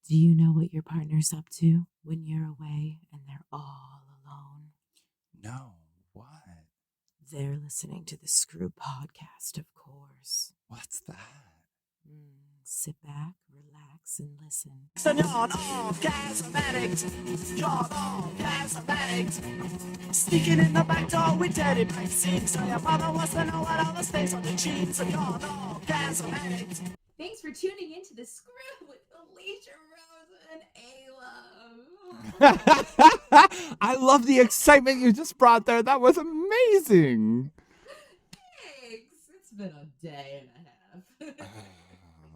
Do you know what your partner's up to when you're away and they're all alone? No, what? They're listening to the Screw podcast, of course. What's that? Sit back, relax, and listen. Sneaking in the back door with dirty magazines. So your mother wants to know what all the stays on the jeans. And you're all gas and addict. Thanks for tuning into The Screw with Felicia, Rose, and Ayla. I love the excitement you just brought there. That was amazing. Thanks. It's been a day and a half.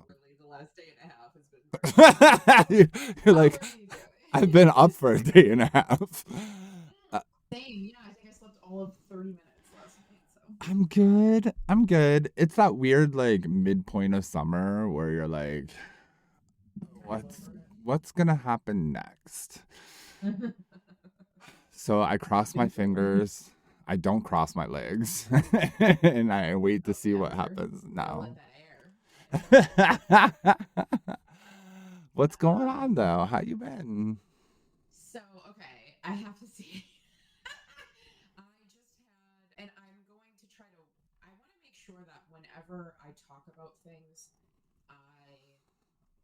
Really, the last day and a half has been. You're like, I've been up for a day and a half. Same, yeah. I think I slept all of 30 minutes last night. So I'm good. It's that weird like midpoint of summer where you're like, what's gonna happen next? So I cross my fingers. I don't cross my legs, and I wait to see what happens now. let that air. What's going on though? How you been? So, okay, I have to see. I just had, and I'm going to try to, I want to make sure that whenever I talk about things, I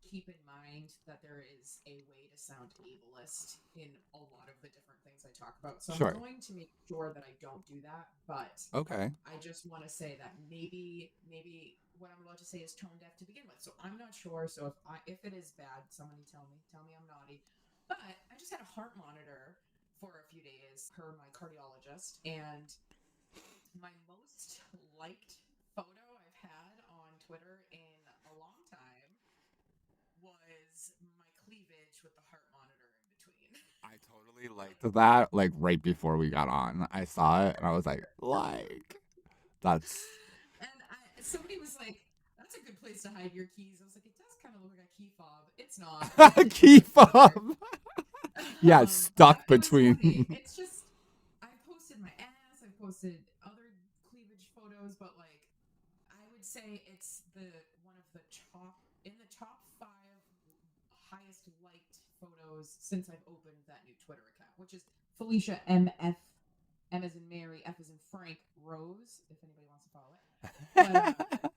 keep in mind that there is a way to sound ableist in a lot of the different things I talk about. So Sure. I'm going to make sure that I don't do that, but Okay. I just want to say that maybe what I'm about to say is tone deaf to begin with. So I'm not sure. So if it is bad, somebody tell me I'm naughty. But I just had a heart monitor for a few days per my cardiologist, and my most liked photo I've had on Twitter in a long time was my cleavage with the heart monitor in between. I totally liked that. Like right before we got on, I saw it and I was like, that's. And somebody was like, "That's a good place to hide your keys." I was like, "It does kind of look like a key fob. It's not." Key fob. Yeah, it's stuck it was funny. between. It's just, I posted my ass, I posted other cleavage photos, but like, I would say it's one of the top 5 highest liked photos since I've opened that new Twitter account, which is Felicia MF, M as in Mary, F as in Frank, Rose, if anybody wants to follow it. But,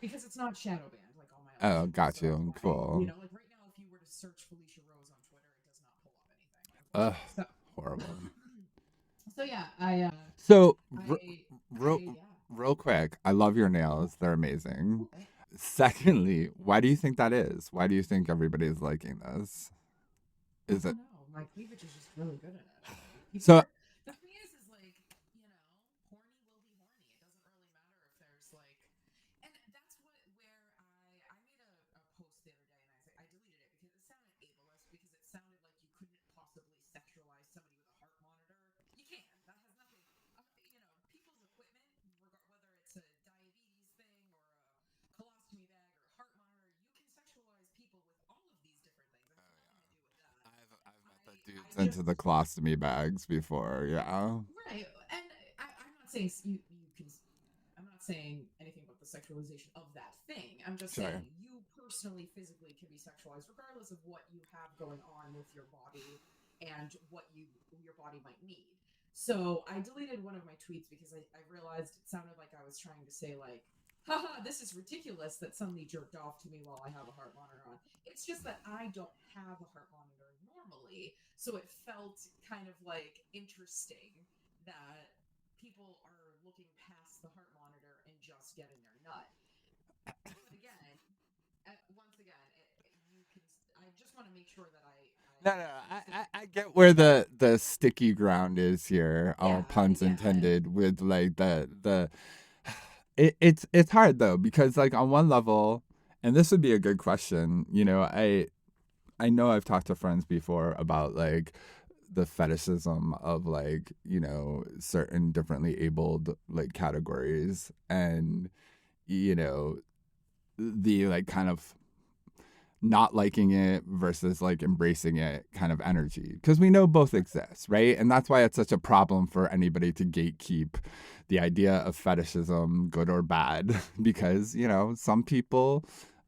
because it's not shadow banned like all my other Oh, shit. got So, you. Cool. you know, like right now, if you were to search Felicia Rose on Twitter, it does not pull up anything. Ugh, horrible. So yeah, So, yeah. real quick, I love your nails. They're amazing. Okay. Secondly, why do you think that is? Why do you think everybody is liking this? Is I it? don't know. My cleavage is just really good at it. So- the thing is like, you know, horny will be horny. It doesn't really matter if there's like, and that's where I made a post the other day, and I deleted it because it sounded ableist, because it sounded like you couldn't possibly sexualize somebody with a heart monitor. You can. That has nothing. You know, people's equipment, whether it's a diabetes thing or a colostomy bag or a heart monitor, you can sexualize people with all of these different things. It has nothing to do with that. I've met the dudes into the colostomy bags before. Yeah. Right, and I'm not saying you can. I'm not saying anything about the sexualization of that thing. I'm just Sure. saying you personally, physically can be sexualized regardless of what you have going on with your body and what your body might need. So I deleted one of my tweets because I realized it sounded like I was trying to say like, haha, this is ridiculous that somebody jerked off to me while I have a heart monitor on. It's just that I don't have a heart monitor normally, so it felt kind of like interesting that people are looking past the heart monitor and just getting their nut. But again, once again, you can. I just want to make sure that I get where the sticky ground is here. All Yeah, puns yeah. intended. With like it's hard though, because like on one level, and this would be a good question. You know, I know I've talked to friends before about like the fetishism of like, you know, certain differently abled like categories, and you know, the like kind of not liking it versus like embracing it kind of energy, because we know both exist, right? And that's why it's such a problem for anybody to gatekeep the idea of fetishism, good or bad, because you know some people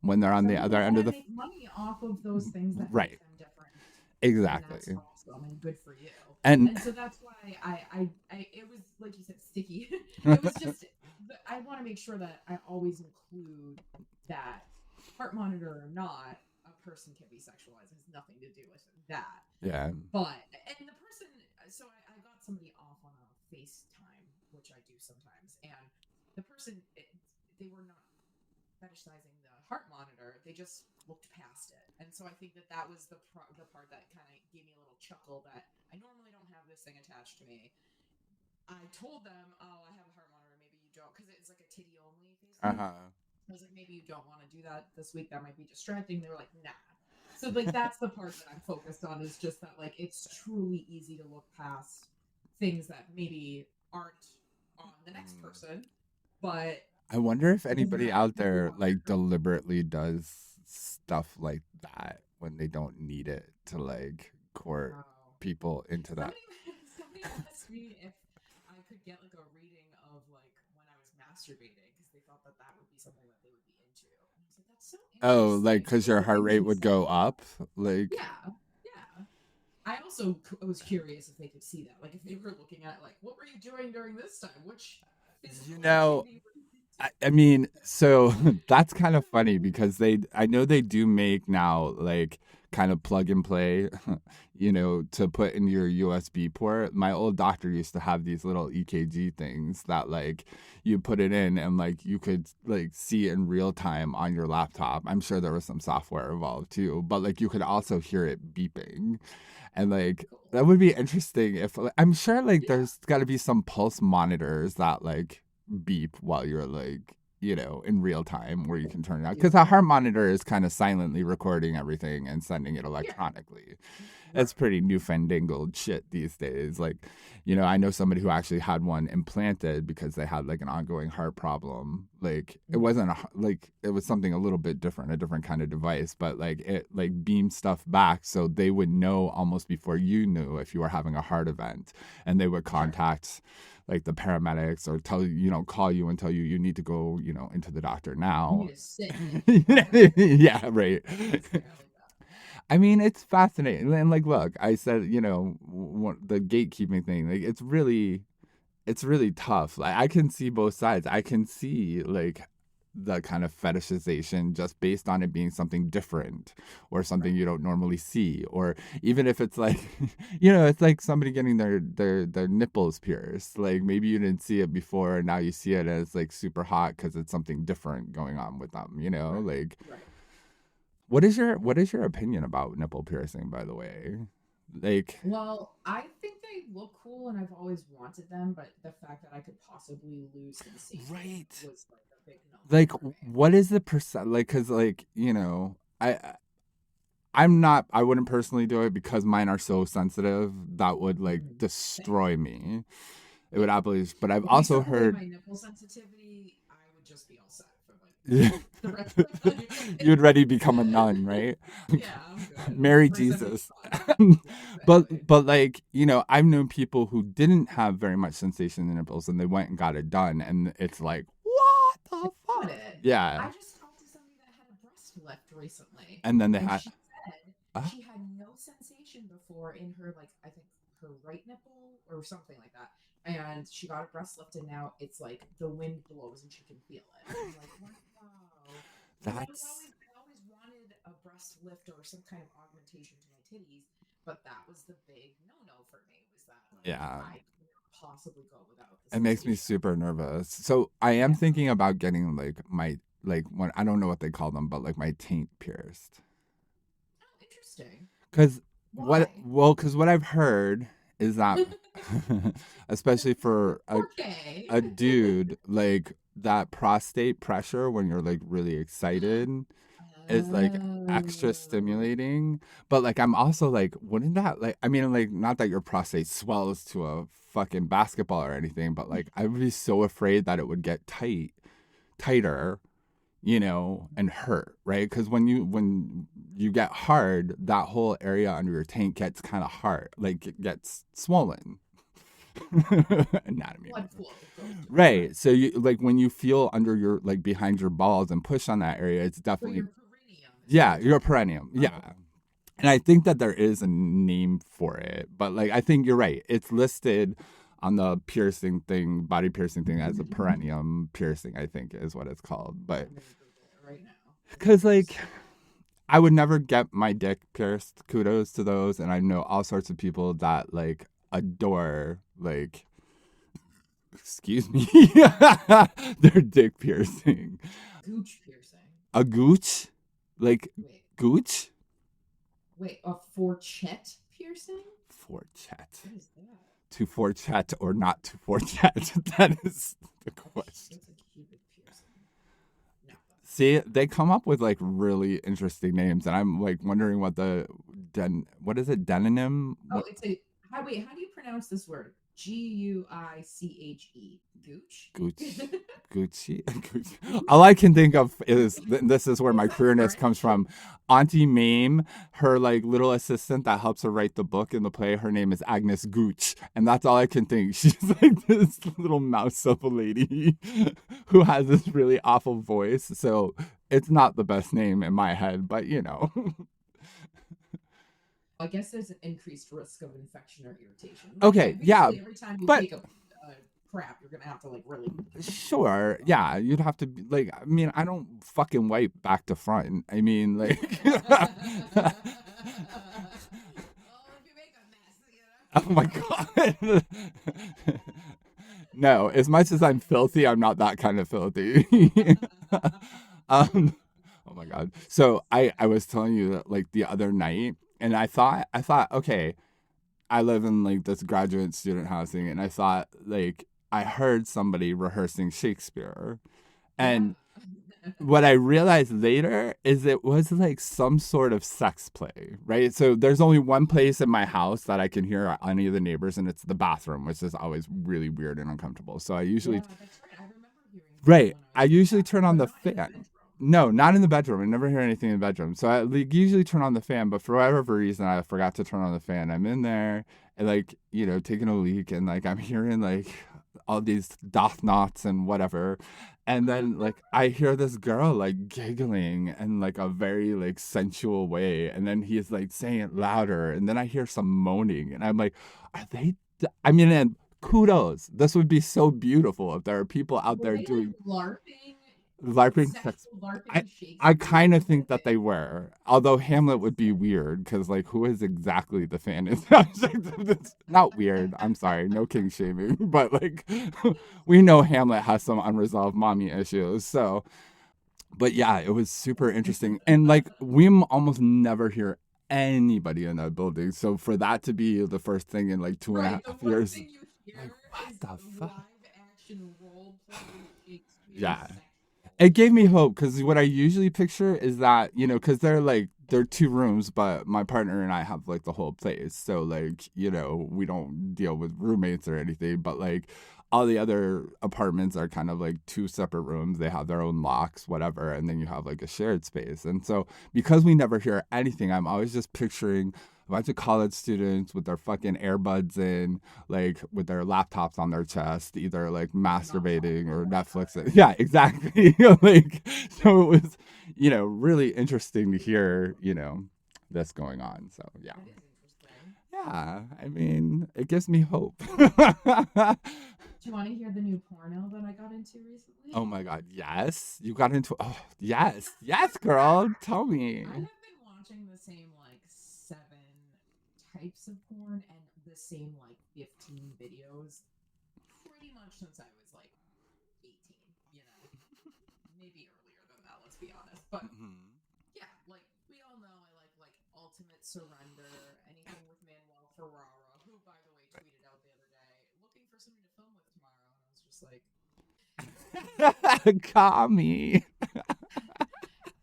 when they're on Some the people other end of want to the make money off of those things that right. make them different, and Exactly. that's awesome and good for you. And And so that's why it was like you said, sticky. It was just I want to make sure that I always include that heart monitor or not, a person can be sexualized. It has nothing to do with that. yeah. But and the person, so I got somebody off on a FaceTime, which I do sometimes, and the person they were not fetishizing the heart monitor. They just looked past it, and so I think that was the part that kind of gave me a little chuckle that I normally don't have this thing attached to me. I told them, "Oh, I have a heart monitor. Maybe you don't," because it's like a titty only FaceTime. I was like, "Maybe you don't want to do that this week. That might be distracting." They were like, "Nah." So like that's the part that I'm focused on, is just that like it's truly easy to look past things that maybe aren't on the next person, but I wonder if it doesn't anybody matter out if you there want like it. deliberately does stuff like that when they don't need it to like court Wow. people into that. Somebody asked me if I could get like a reading of like when I was masturbating, because they thought that would be something that they would be into. And I was like, that's so Oh, like interesting. because What your would heart they rate be would go saying? up, like Yeah, yeah. I also was curious if they could see that, like if they were looking at like, what were you doing during this time? Which physical you know. activity were you into? I mean, so that's kind of funny because I know they do make now like kind of plug and play, to put in your USB port. My old doctor used to have these little EKG things that like you put it in and like you could like see it in real time on your laptop. I'm sure there was some software involved too, but like you could also hear it beeping. And like Cool. that would be interesting if I'm sure like Yeah. there's got to be some pulse monitors that like beep while you're like in real time where you can turn it on, because a heart monitor is kind of silently recording everything and sending it Yeah. electronically. Right. It's pretty newfangled shit these days. Like, I know somebody who actually had one implanted because they had like an ongoing heart problem. Like it wasn't it was something a little bit different, a different kind of device, but like it like beamed stuff back so they would know almost before you knew if you were having a heart event, and they would contact like the paramedics or call you and tell you you need to go, into the doctor You now. need to sit. Yeah, right. Yeah, like that. I mean, it's fascinating. And like, look, I said, the gatekeeping thing, like, it's really tough. Like, I can see both sides. I can see like the kind of fetishization just based on it being something different or something you don't normally see, or even if it's like it's like somebody getting their nipples pierced. Like maybe you didn't see it before and now you see it and it's like super hot because it's something different going on with them, like Right. what is your opinion about nipple piercing, by the way? Like, Well, I think they look cool, and I've always wanted them, but the fact that I could possibly lose sensation right. was like a big no Like, for me. what is the percent? Like, because like I wouldn't personally do it because mine are so sensitive that would like Mhm. destroy me. It would Yeah. absolutely. But I've If you also took away heard. my nipple sensitivity, I would just be all set for like Yeah. the rest of my life. You'd ready to become a nun, right? Yeah, I'm good. Mary For 75. Jesus. Yeah, exactly. but like, I've known people who didn't have very much sensation in the nipples and they went and got it done, and it's like, what the Got fuck? it. Yeah. I just talked to somebody that had a breast lift recently, And then they and had she said she had no sensation before in her, like, I think her right nipple or something like that. And she got a breast lift, and now it's like the wind blows and she can feel it. I'm like, wow. I always wanted a breast lift or some kind of augmentation to my titties, but that was the big no for me. Was that like yeah. I could not possibly go without the It makes me sensation. super nervous. So I am thinking about getting like my when I don't know what they call them, but like my taint pierced. Oh, interesting. Because Why? what I've heard is that, especially for Okay. a dude, like that prostate pressure when you're like really excited is like extra Oh. stimulating. But like I'm also like, wouldn't that like, I mean, like, not that your prostate swells to a fucking basketball or anything, but like I would be so afraid that it would get tighter, and hurt, right? Because when you get hard, that whole area under your taint gets kind of hard, like it gets swollen. Anatomy. Blood flow goes Right. So you like when you feel under your like behind your balls and push on that area, it's So definitely you're Yeah, you're a perineum. Yeah. And I think that there is a name for it, but like I think you're right. It's listed on the piercing thing, body piercing thing as a perineum piercing, I think is what it's called. But I'm gonna Google it right now. because like I would never get my dick pierced. Kudos to those, and I know all sorts of people that like adore like excuse me their dick piercing. Gooch piercing. A gooch? Like Wait, gooch? wait, a fourchet piercing? For chat. What is that? To for chat or not to for chat? That is the question. It's a cubic piercing. No. See, they come up with like really interesting names, and I'm like wondering what what is it, demonym? Oh, it's a how do you pronounce this word? Guiche. Gooch? Gooch. Gucci. Gucci. All I can think of is this is where my queerness comes from. Auntie Mame, her like little assistant that helps her write the book in the play, her name is Agnes Gooch, and that's all I can think. She's like this little mouse of a lady who has this really awful voice. So it's not the best name in my head, but you know. I guess there's an increased risk of infection or irritation. Okay, yeah, Every time you but take a crap, you're gonna have to like really. sure, yeah, you'd have to be like. I mean, I don't fucking wipe back to front. I mean, like. Oh my god. No, as much as I'm filthy, I'm not that kind of filthy. Oh my god. So I was telling you that like the other night, and I thought okay, I live in like this graduate student housing, and I thought like I heard somebody rehearsing Shakespeare, and what I realized later is it was like some sort of sex play, right? So there's only one place in my house that I can hear any of the neighbors, and it's the bathroom, which is always really weird and uncomfortable. So I usually, That's right. I remember hearing that right, when I I was usually back, turn on but the not in the fan. bedroom. No, not in the bedroom. I never hear anything in the bedroom. So I like, usually turn on the fan, but for whatever reason, I forgot to turn on the fan. I'm in there and like, you know, taking a leak and like I'm hearing like all these doth knots and whatever. And then like I hear this girl like giggling in like a very like sensual way. And then he's like saying it louder. And then I hear some moaning and I'm like, are they, I mean, and kudos. This would be so beautiful if there are people out Were there they doing like LARPing sex. sexual LARPing I I Shakespeare? kind of think that they were, although Hamlet would be weird because like who is exactly the fan is not weird. I'm sorry, no king shaming, but like we know Hamlet has some unresolved mommy issues. So, but yeah, it was super interesting, and like we almost never hear anybody in that building. So for that to be the first thing in like two and a Right. The half one years, thing you hear like what is the fuck? live action role play Shakespeare Yeah. sexual. It gave me hope because what I usually picture is that, you know, because they're two rooms, but my partner and I have like the whole place. So, like, you know, we don't deal with roommates or anything, but like all the other apartments are kind of like two separate rooms. They have their own locks, whatever. And then you have like a shared space. And so, because we never hear anything, I'm always just picturing a bunch of college students with their fucking earbuds in, like with their laptops on their chest, either like masturbating or Netflix. Yeah, exactly. Like, so it was, you know, really interesting to hear, you know, this going on. So yeah. That is interesting. Yeah, I mean, it gives me hope. Do you want to hear the new porno that I got into recently? Oh my god, yes. You got into yes. Yes, girl. Tell me. I have been watching the same like 7 types of porn and the same like 15 videos pretty much since I was like 18, you know. Maybe earlier than that, let's be honest. But yeah, like we all know I like Ultimate Surrender, anything with Manuel Ferrara, who by the way tweeted out the other day, looking for somebody to film with tomorrow, and I was just like Call me.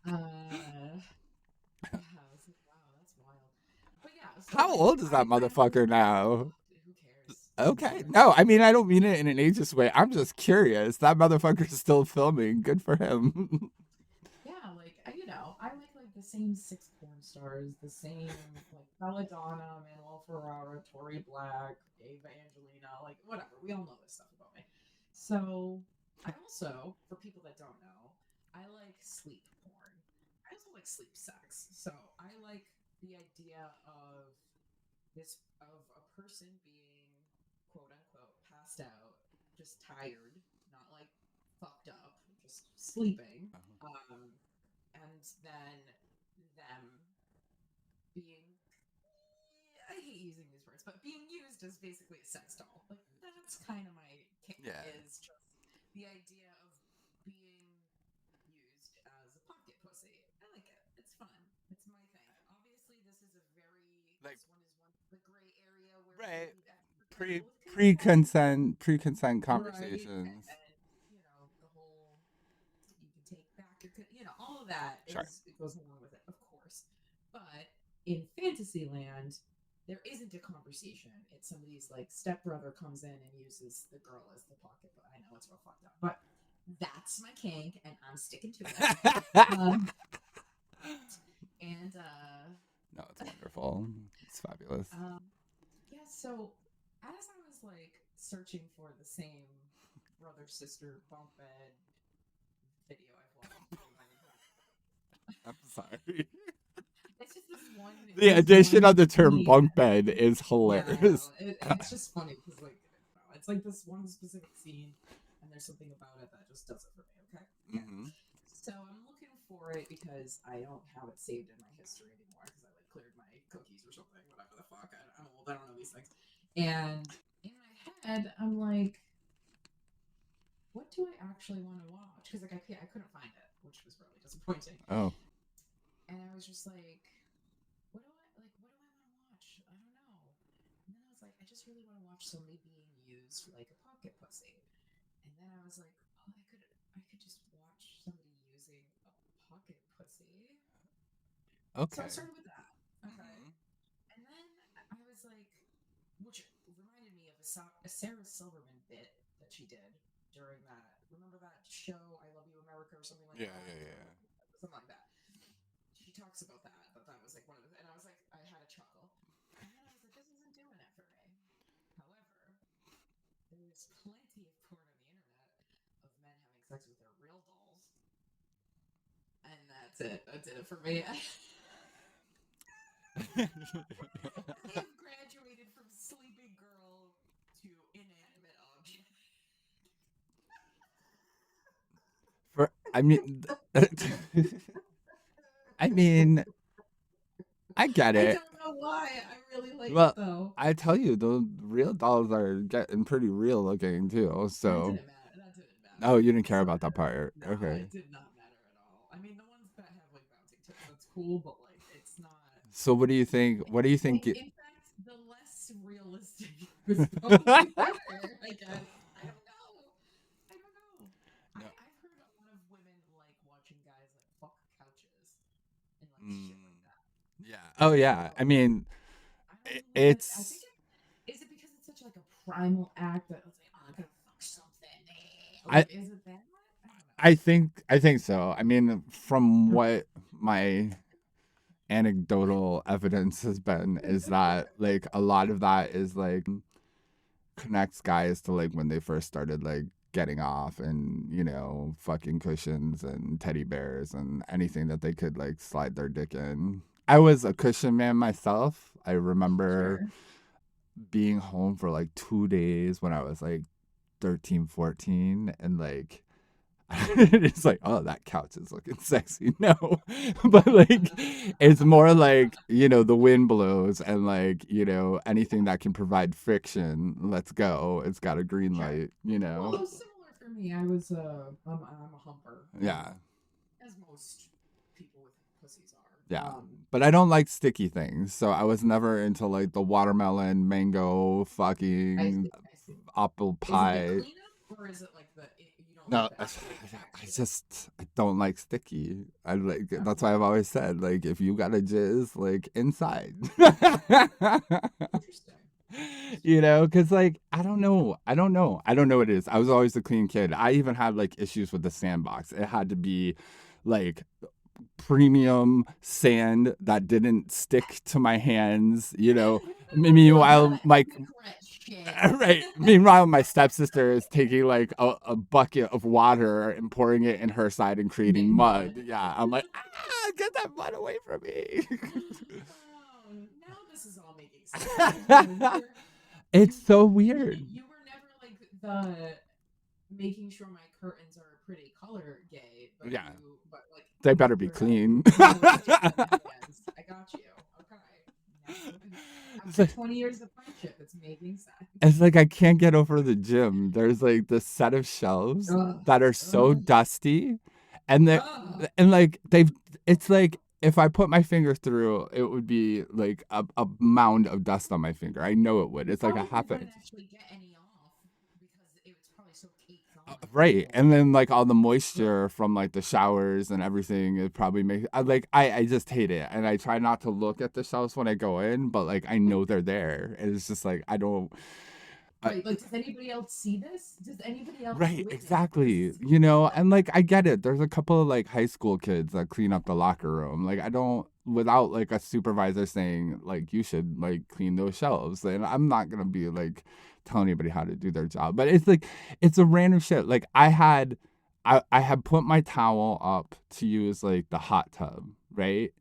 yeah, I was like, wow, that's wild. But yeah, so How like, old is that I motherfucker now? who cares? Okay. No, I mean I don't mean it in an ageist way. I'm just curious. That motherfucker's still filming. Good for him. Yeah, like you know, I like the same 6 porn stars, the same like Belladonna, Manuel Ferrara, Tori Black, Ava Angelina, like whatever. We all know this stuff about me. So I also, for people that don't know, I like sleep porn. I also like sleep sex. So I like the idea of a person being quote unquote passed out, just tired, not like fucked up, just sleeping. And then them being, I hate using these words, but being used as basically a sex doll. Like that's kind of my kink, Yeah. is just the idea of being used as a pocket pussy. I like it. It's fun. It's my thing. Obviously, this is a very, Like, this one is one the gray area where right. we've careful with Pre-consent right? conversations. And the whole, you can take back your, all of that Sure. it goes along with it, of course. But in Fantasyland, there isn't a conversation. It's somebody's like stepbrother comes in and uses the girl as the pocket. But I know it's real fucked up, but that's my kink, and I'm sticking to it. And No, it's wonderful. It's fabulous. yeah. So as I was like searching for the same brother sister bunk bed video I've watched, I'm sorry. it's just this one. The addition of the term scene. bunk bed is hilarious. Yeah, it's just funny because like it's like this one specific scene, and there's something about it that just does it for me. Okay. Mm-hmm. So I'm looking for it because I don't have it saved in my history anymore because I like cleared my cookies or something, whatever the fuck. I'm old. I don't know these things. And in my head, I'm like, what do I actually want to watch? Because like I couldn't find it, which was really disappointing. Oh. And I was just like, what do I want to watch? I don't know. And then I was like, I just really want to watch somebody being used like a pocket pussy. And then I was like, oh, I could just watch somebody using a pocket pussy. Okay. So I started with that. Okay. Mm-hmm. And then I was like, which reminded me of a Sarah Silverman bit that she did during that. Remember that show, I Love You America, or something like that? Yeah. Something like that. She talks about that was like one of the, and I was like, I had a chuckle. And then I was like, this isn't doing it for me. However, there's plenty of porn on the internet of men having sex with their real dolls. And that's it. That did it for me. I have graduated from sleeping girl to inanimate object. I get it. I don't know why. I really like Well, it though. I tell you, the real dolls are getting pretty real looking too. So. That didn't matter. Oh, you didn't care about that part. No, okay. It did not matter at all. I mean, the ones that have like bouncing tips, that's cool, but like it's not. So what do you think? What do you think? In fact, the less realistic was probably better. I guess. I don't know. No. I've heard a lot of women like watching guys like fuck couches and like shit like that. Yeah. Oh yeah. I mean, it's. I think is it because it's such like a primal act that it's like, oh, I'm gonna fuck something. Like, is it that? I think so. I mean, from what my anecdotal evidence has been, is that like a lot of that is like connects guys to like when they first started like getting off, and fucking cushions and teddy bears and anything that they could like slide their dick in. I was a cushion man myself. I remember being home for like 2 days when I was like 13, 14, and like it's like, oh, that couch is looking sexy. No, but like it's more like, the wind blows and like, anything that can provide friction, let's go. It's got a green light, Well, similar for me. I'm a humper. Yeah. As most people with pussies are. Yeah. But I don't like sticky things. So I was never into like the watermelon, mango, fucking I see. apple pie. Is it the cleanup, or is it like you don't No, like that? I don't like sticky. That's why I've always said, like, if you got a jizz, like, inside. Interesting. Because like I don't know what it is. I was always a clean kid. I even had like issues with the sandbox. It had to be like premium sand that didn't stick to my hands. Meanwhile, shit. Right. Meanwhile, my stepsister is taking like a bucket of water and pouring it in her side and creating mud. Yeah. I'm like, get that mud away from me. Oh, now this is all making sense. It's so weird. You were never like the making sure my curtains are a pretty color gay, but Yeah. but like They better be you're clean. more safe than Afghans. I got you. Okay. It's After like, 20 years of friendship, it's making sense. it's like I can't get over the gym. There's like this set of shelves Ugh, that are so ugh, dusty, and they ugh. and like they've. It's like if I put my finger through, it would be like a mound of dust on my finger. I know it would. It's like a Probably half a wouldn't actually get any off because it was probably so caked on. right. And then like all the moisture from like the showers and everything, it probably makes I just hate it, and I try not to look at the shelves when I go in, but like I know they're there, and it's just like I don't. Right, like, does anybody else see this? Does anybody else Right, witness exactly. this? You know, and like I get it. There's a couple of like high school kids that clean up the locker room. Like I don't without like a supervisor saying like you should like clean those shelves. And I'm not gonna be like telling anybody how to do their job. But it's like it's a random shit. Like I had put my towel up to use like the hot tub, right?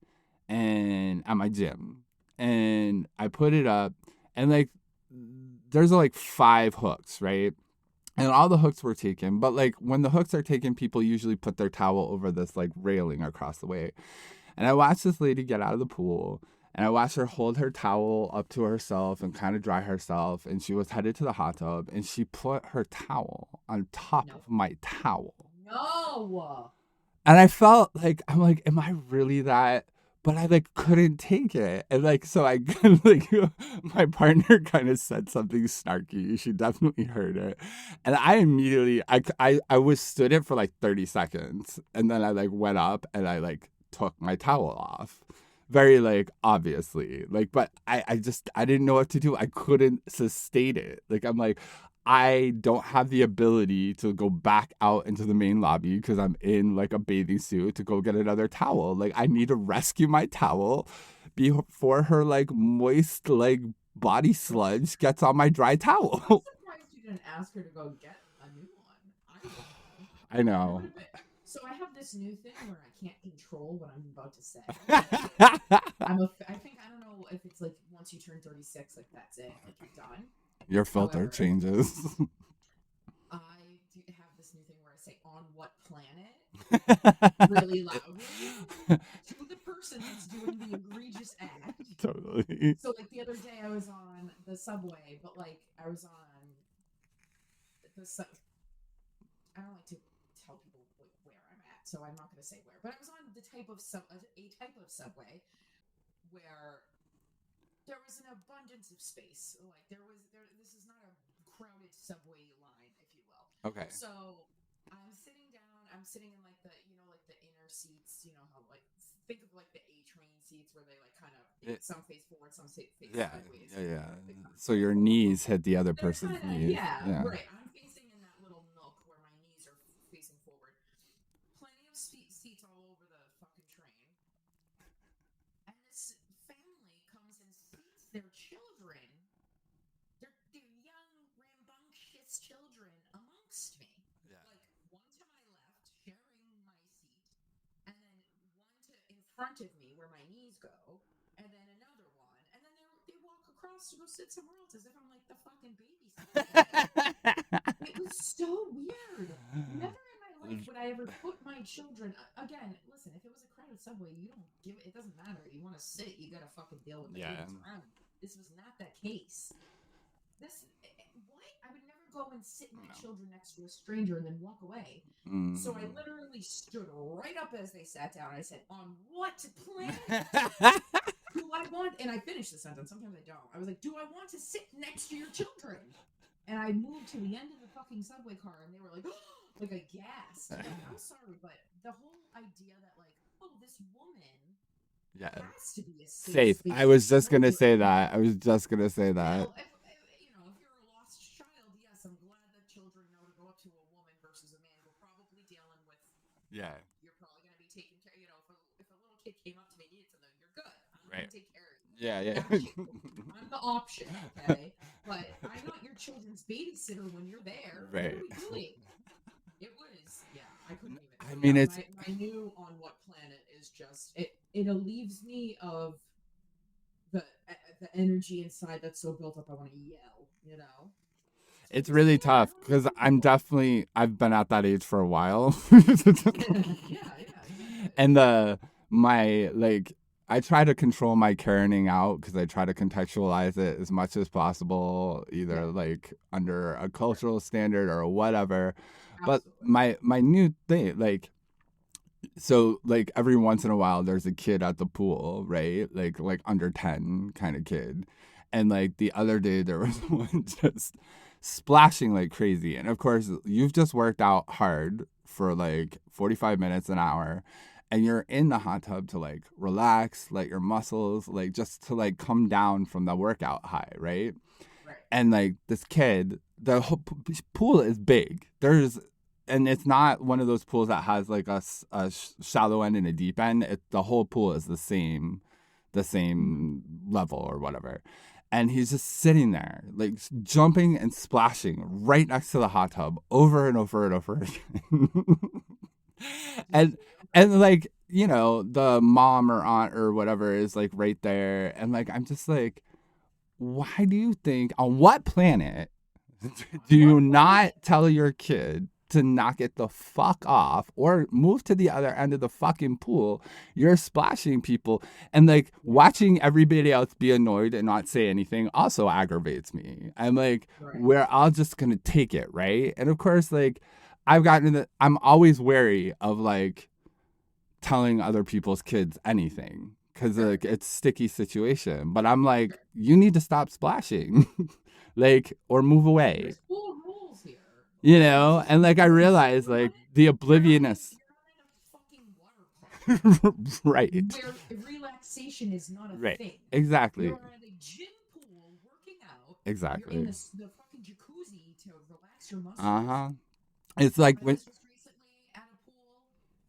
And at my gym. And I put it up and like there's like 5 hooks, right? And all the hooks were taken, but like when the hooks are taken, people usually put their towel over this like railing across the way. And I watched this lady get out of the pool, and I watched her hold her towel up to herself and kind of dry herself, and she was headed to the hot tub, and she put her towel on top No. of my towel. No. And I felt like I'm like, am I really that? But I like couldn't take it, and like so I like my partner kind of said something snarky. She definitely heard it, and I immediately I withstood it for like 30 seconds, and then I like went up and I like took my towel off, very like obviously like, but I just I didn't know what to do. I couldn't sustain it. Like I'm like I don't have the ability to go back out into the main lobby because I'm in like a bathing suit to go get another towel. Like I need to rescue my towel before her like moist like body sludge gets on my dry I'm towel. surprised you didn't ask her to go get a new one. I would have. I know. So I have this new thing where I can't control what I'm about to say. I think I don't know if it's like once you turn 36, like that's it, like you're done. Your filter However, changes. I do have this new thing where I say "on what planet" really loudly to the person that's doing the egregious act. Totally. So like the other day I was on the subway, but like I was on the I don't like to tell people where I'm at, so I'm not going to say where. But I was on the type of a type of subway where there was an abundance of space. Like this is not a crowded subway line, if you will. Okay. So I'm sitting down. I'm sitting in like the like the inner seats. You know how like think of like the A train seats where they like kind of some face forward, some face sideways. Yeah. So your knees hit the other person's knees. Yeah, right. I'm facing in that little nook where my knees are facing forward. Plenty of seats all over the fucking train. And this family comes and seats their children, their young, rambunctious children amongst me. Yeah. Like one to my left, sharing my seat, and then one in front of me where my knees go, and then another one, and then they walk across to go sit somewhere else as if I'm like the fucking babysitter. It was so weird. Never in my life would I ever put my children. Again, listen, if it was a crowded subway, you don't give it. It doesn't matter. You want to sit, you gotta fucking deal with it. This was not that case. What? I would never go and sit my children next to a stranger and then walk away. So I literally stood right up as they sat down. I said, "On what planet do I want?" And I finished the sentence. Sometimes I don't. I was like, "Do I want to sit next to your children?" And I moved to the end of the fucking subway car, and they were like, like aghast. Like, I'm sorry, but the whole idea that like, oh, this woman has to be a safe. I was just gonna say that. Well, if you're a lost child, yes, I'm glad that children know to go up to a woman versus a man. We're probably dealing with. Yeah. You're probably gonna be taking care. If a little kid came up to me and needed something, you're good. I'm gonna take care of you. Yeah, yeah. I'm the option, okay? But I'm not your children's babysitter when you're there. What Right. are we doing? It was, yeah, I couldn't even. I So mean, yeah, it's my new on what planet is just it alleviates me of the the energy inside that's so built up. I want to yell, you know. So I'm it's just like, really yeah, I tough don't because know. I've been at that age for a while. Yeah, exactly. And my like I try to control my caring out because I try to contextualize it as much as possible, either Yeah, like under a cultural standard or whatever. But absolutely. my new thing, like, so like every once in a while there's a kid at the pool, right? Like under 10 kind of kid. And like the other day there was one just splashing like crazy. And of course, you've just worked out hard for like 45 minutes an hour and you're in the hot tub to like relax, let your muscles like just to like come down from the workout high, right? Right. And like this kid, the whole pool is big. And it's not one of those pools that has like a shallow end and a deep end. The whole pool is the Mm-hmm. same level or whatever. And he's just sitting there, like jumping and splashing right next to the hot tub over and over and over again. and and like, you know, the mom or aunt or whatever is like right there. And like I'm just like, why do you think on what planet do you What not planet? tell your kid to knock it the fuck off or move to the other end of the fucking pool? You're splashing people and like Yeah. watching everybody else be annoyed and not say anything also aggravates me. I'm like, Right. where I'll just gonna take it, right? And of course, like I'm always wary of like telling other people's kids anything because Sure. like it's sticky situation. But I'm like, Sure. you need to stop splashing, like, or move away, There's full rules here. you Okay, this know. is And like I this is realize you're not like in the you're not in obliviousness, you're not in a fucking water park right, where relaxation is not a right, thing. exactly, You're at a gym pool working out. You're in exactly. the fucking jacuzzi to relax your Uh muscles. huh. It's like I when, was just recently at a pool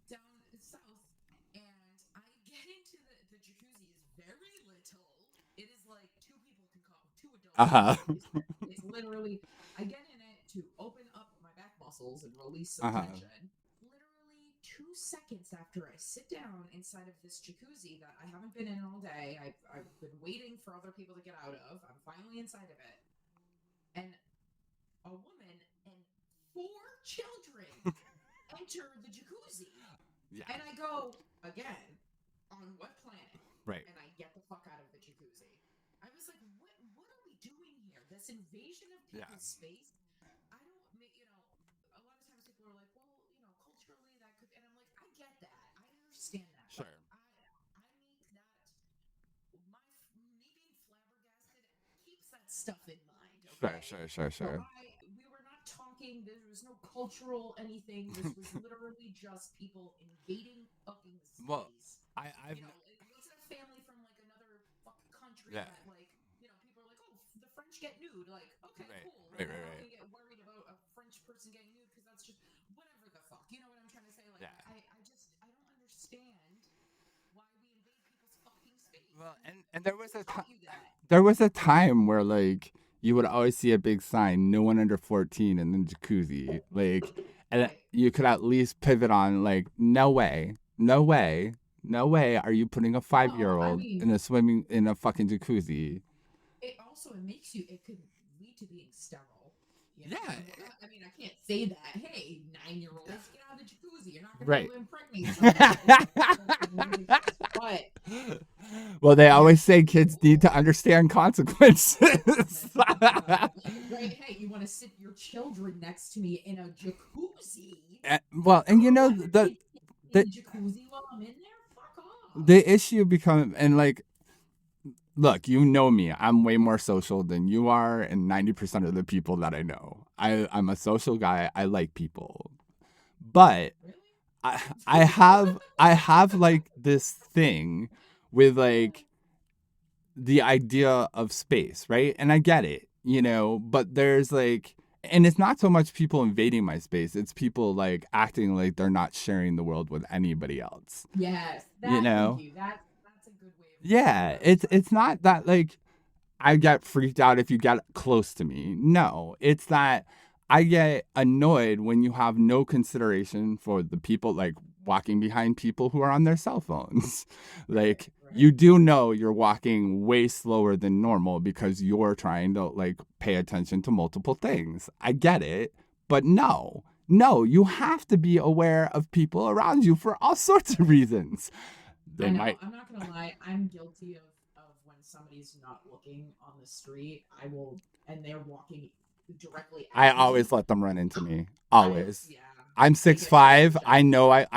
down south, and I get into the jacuzzi is very little. It is like two people can come, two adults can huh, come place there. It's literally I get in it to open up my back muscles and release some uh huh, tension. Literally 2 seconds after I sit down inside of this jacuzzi that I haven't been in all day, I've been waiting for other people to get out of. I'm finally inside of it, and a woman and four children enter the jacuzzi. yeah, And I go, again, on what planet? right, And I get the fuck out of the jacuzzi. I was like, what are we doing here? This invasion of yeah, people's space. I don't, you know, a lot of times people are like, well, you know, culturally that could, and I'm like, I get that. I understand that. sure, But I make that, me being flabbergasted keeps that stuff in mind, sure, okay? sure, sure, So sure. we were not talking. There was no cultural anything. This was literally just people invading fucking Well, space. I've You know, it wasn't a family from like another fucking country yeah, that like, you know, people are like, oh, the French get nude. Like, okay, right, cool. right, Like, I'm not right, gonna get worried about a French person getting nude because that's just whatever the fuck. You know what I'm trying to say? Like, yeah. I just I don't understand why we invade people's fucking space. Well, And and there who was a time. taught you that? There was a time where like you would always see a big sign, no one under 14 in the jacuzzi. Like, and Right. you could at least pivot on like, no way, no way, no way are you putting a Well, I 5-year-old mean, in a fucking jacuzzi. it also it makes you it could lead to being sterile. You know, Yeah, I mean, I can't say that. Hey, 9-year-olds, get out of the jacuzzi. You're not gonna be right. able to impregnate somebody. But Well, they yeah, always say kids need to understand consequences. right. Hey, you want to sit your children next to me in a jacuzzi? Well, and you know I'm not gonna be in the the jacuzzi while I'm in there. Fuck off. the issue becomes, and like, look, you know me. I'm way more social than you are, and 90% of the people that I know. I'm a social guy. I like people, but Really? I I have like this thing with like the idea of space, right? And I get it, you know, but there's like, and it's not so much people invading my space, it's people like acting like they're not sharing the world with anybody else, Yes, you that. Thank know? you. That's a good way Yeah, it's not that like I get freaked out if you get close to me. No, it's that I get annoyed when you have no consideration for the people like walking behind people who are on their cell phones. Like you do know you're walking way slower than normal because you're trying to like pay attention to multiple things. I get it, but no. No, you have to be aware of people around you for all sorts of reasons. They I know. might I'm not gonna lie. I'm guilty of when somebody's not looking on the street. I will, and they're walking directly I at me. always let them run into me. Always. Yeah. I'm I get 6'5". so I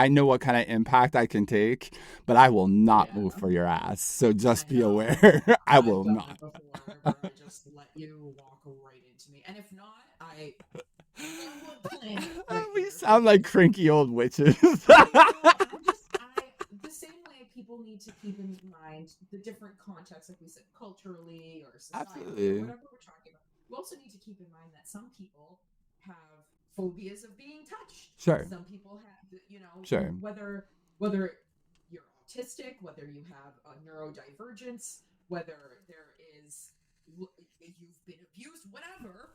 know what kind of impact I can take, but I will not Yeah. move for your ass. So just I be know. aware. I I've will done not. it before, where I just let you walk right into me, and if not, I plan right We here. sound like cranky old witches. The same way people need to keep in mind the different contexts, like we said, culturally or society Absolutely. or whatever we're talking about. We also need to keep in mind that some people have phobias of being touched. Sure. Some people have, Sure. whether you're autistic, whether you have a neurodivergence, whether there is you've been abused, whatever.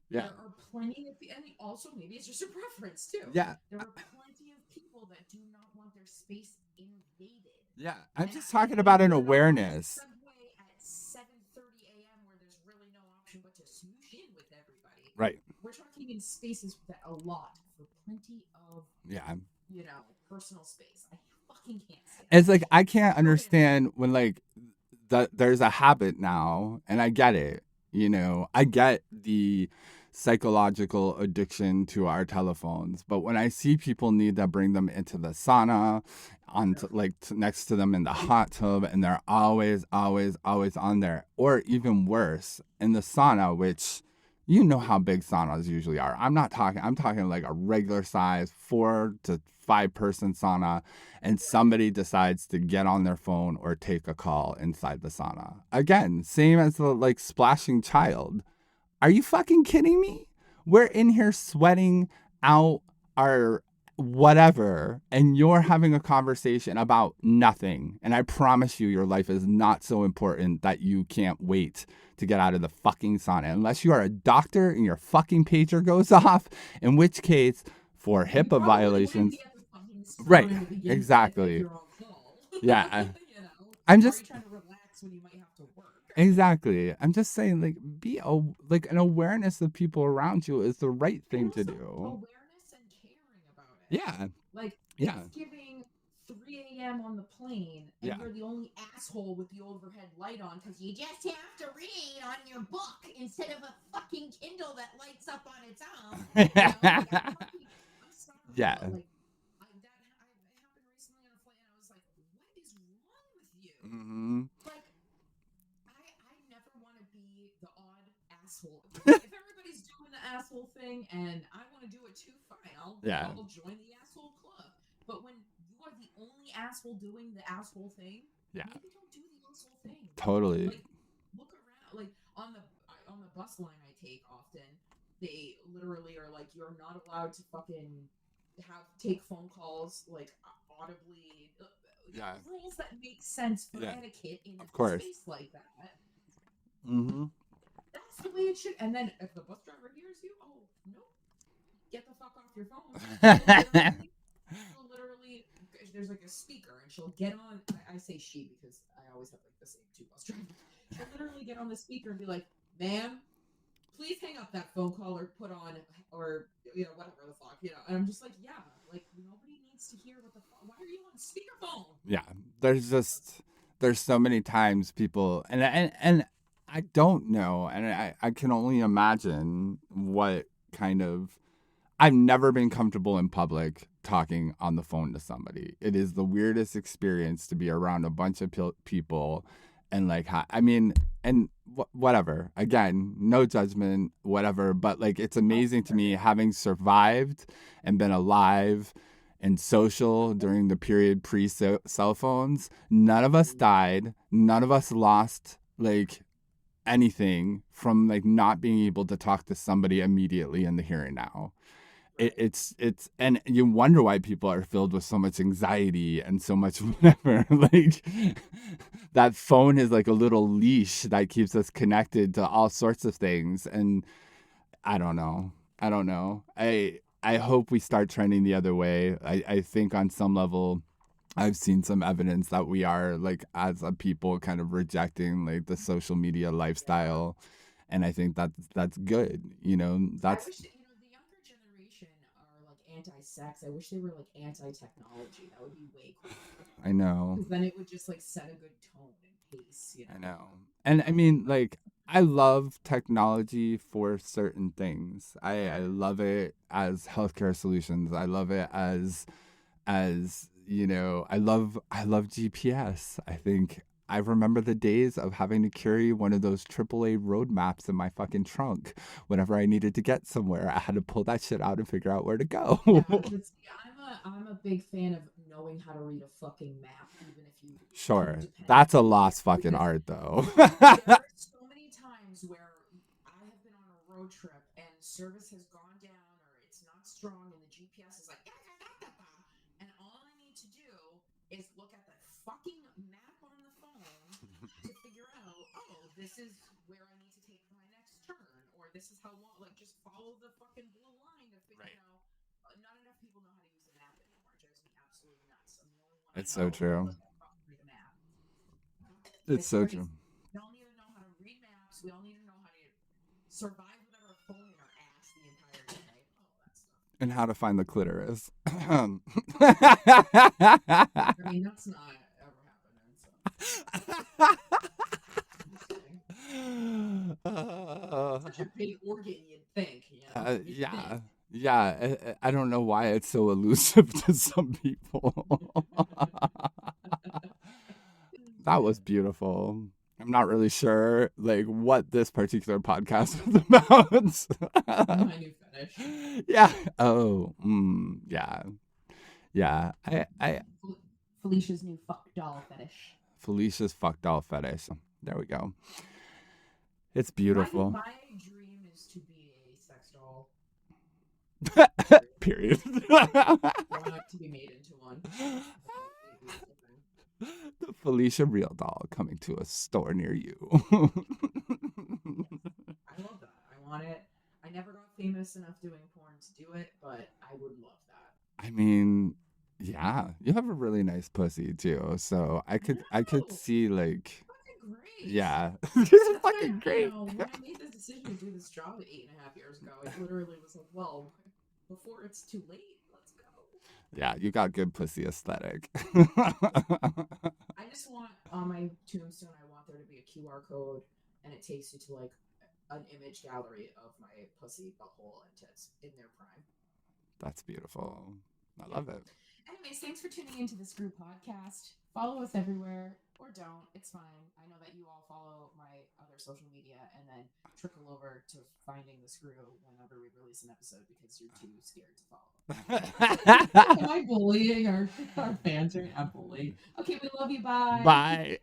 Yeah. There are plenty of, and also maybe it's just a preference too. Yeah. There are plenty of people that do not want their space invaded. Yeah. I'm just talking about an awareness. Subway at 7:30 a.m. where there's really no option but to smoosh in with everybody. Right. We're talking in spaces that allot for plenty of personal space. I fucking can't stand It's like I can't understand when like there's a habit now, and I get it. I get the psychological addiction to our telephones, but when I see people need to bring them into the sauna, next to them in the hot tub, and they're always on there, or even worse, in the sauna, which you know how big saunas usually are. I'm talking like a regular size 4 to 5 person sauna, and somebody decides to get on their phone or take a call inside the sauna. Again, same as the like splashing child. Are you fucking kidding me? We're in here sweating out our whatever, and you're having a conversation about nothing. And I promise you, your life is not so important that you can't wait to get out of the fucking sauna. Unless you are a doctor and your fucking pager goes off, in which case, for HIPAA violations. Right, exactly. Yeah. I'm just trying to relax when you might have to work. Exactly. I'm just saying, like, like an awareness of people around you is the right thing to do. Awareness and caring about it. Yeah. Like, Yeah. it's giving 3 a.m. on the plane, and you're the only asshole with the overhead light on because you just have to read on your book instead of a fucking Kindle that lights up on its own. I'm sorry. Yeah. But, like, that happened recently on a flight, and I was like, what is wrong with you? Mm-hmm. Like, I never want to be the odd asshole. If everybody's doing the asshole thing and I want to do it too, fine. I'll join the asshole club. But when you are the only asshole doing the asshole thing, maybe don't do the asshole thing. Totally. Like, look around. Like on the bus line I take often, they literally are like, you're not allowed to fucking take phone calls like audibly. Rules that make sense for etiquette in a space like that. Mm-hmm. That's the way it should. And then if the bus driver hears you, oh nope, get the fuck off your phone. Literally, there's like a speaker, and she'll get on. I say she because I always have like the same 2 bus drivers. She'll literally get on the speaker and be like, "Ma'am, please hang up that phone call or put on or whatever the fuck, And I'm just like, yeah, like nobody needs to hear what the fuck. Why are you on speakerphone? Yeah, there's so many times people and I don't know, and I can only imagine what kind of. I've never been comfortable in public talking on the phone to somebody. It is the weirdest experience to be around a bunch of people and like, whatever. Again, no judgment, whatever. But like, it's amazing to me having survived and been alive and social during the period pre-cell phones. None of us died. None of us lost like anything from like not being able to talk to somebody immediately in the here and now. it's and you wonder why people are filled with so much anxiety and so much whatever. Like that phone is like a little leash that keeps us connected to all sorts of things. And I don't know. I don't know. I hope we start trending the other way. I think on some level I've seen some evidence that we are, like, as a people, kind of rejecting like the social media lifestyle, and I think that's good. I That's wish that, the younger generation are like anti-sex. I wish they were like anti-technology. That would be way cooler. I know. Because then it would just like set a good tone and pace. I know. And I mean, like, I love technology for certain things. I love it as healthcare solutions. I love it as I love GPS. I think I remember the days of having to carry one of those AAA road maps in my fucking trunk whenever I needed to get somewhere. I had to pull that shit out and figure out where to go. Yeah, but see, I'm a big fan of knowing how to read a fucking map, even if you Sure. can't depend That's a on it. lost fucking Because art though. there are so many times where I have been on a road trip and service has gone down or it's not strong and the GPS is like, "Da, da, da, da, da," and all I need to do is look at the fucking map on the phone to figure out, oh, this is where I need to take my next turn, or this is how long, like, just follow the fucking blue line to figure, Right. not enough people know how to use a map anymore. It drives me absolutely nuts. I'm the only one It's I so know who true. doesn't fucking read a map. It's It's so crazy. true. We all need to know how to read maps. We all need to know how to survive without our phone in our ass the entire day. All that stuff. And how to find the clitoris. I mean, that's not ever happening. So I'm just kidding. Such a big organ, you'd think. You'd Yeah. think. Yeah. I don't know why it's so elusive to some people. That was beautiful. I'm not really sure like what this particular podcast was about. My new fetish. Yeah. Oh, yeah. Yeah. Felicia's new fuck doll fetish. Felicia's fuck doll fetish. There we go. It's My beautiful. dream is to be a sex doll. Period. I want to be made into one. The Felicia real doll coming to a store near you. I love that. I want it. I never got famous enough doing porn to do it, but I would love that. I mean, yeah, you have a really nice pussy too. So I could see like, Fucking great. yeah, That's it's why, fucking great. when I made this decision to do this job 8.5 years ago, I literally was like, well, before it's too late, let's go. Yeah, you got good pussy aesthetic. I just want on my tombstone, I want there to be a QR code, and it takes you to like an image gallery of my pussy, butthole, and tits in their prime. That's beautiful. I love it. Anyways, thanks for tuning into this group podcast. Follow us everywhere, or don't. It's fine. I know that you all follow my other social media and then trickle over to finding the screw whenever we release an episode because you're too scared to follow. Am I bullying our fans? I'm bullying. Okay, we love you. Bye. Bye.